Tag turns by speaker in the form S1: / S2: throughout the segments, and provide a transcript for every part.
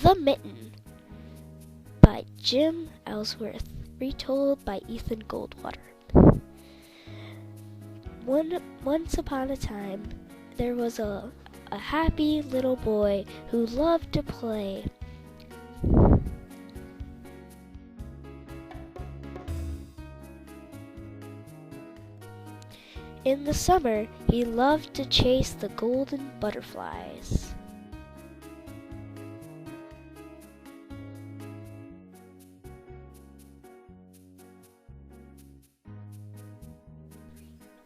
S1: The Mitten by Jim Ellsworth, retold by Ethan Goldwater. Once upon a time, there was a happy little boy who loved to play. In the summer, he loved to chase the golden butterflies.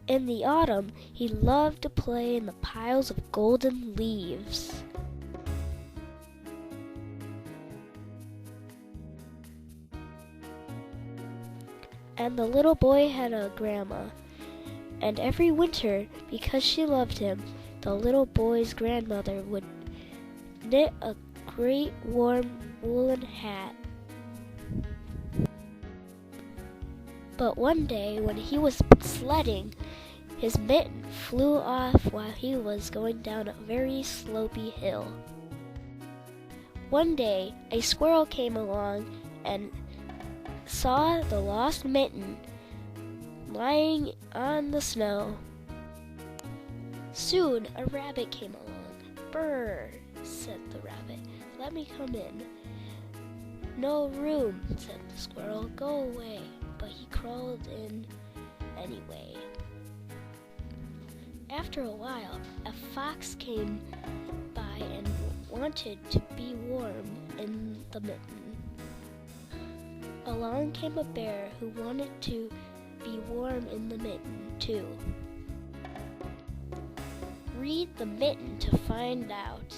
S1: In the autumn, he loved to play in the piles of golden leaves. And the little boy had a grandma. And every winter, because she loved him, the little boy's grandmother would knit a great warm woolen hat. But one day, when he was sledding, his mitten flew off while he was going down a very slopey hill. One day, a squirrel came along and saw the lost mitten lying on the snow. Soon a rabbit came along. "Brr," said the rabbit, "let me come in." "No room," said the squirrel, "go away." But he crawled in anyway. After a while, a fox came by and wanted to be warm in the mitten. Along came a bear who wanted to be warm in the mitten too. Read the Mitten to find out.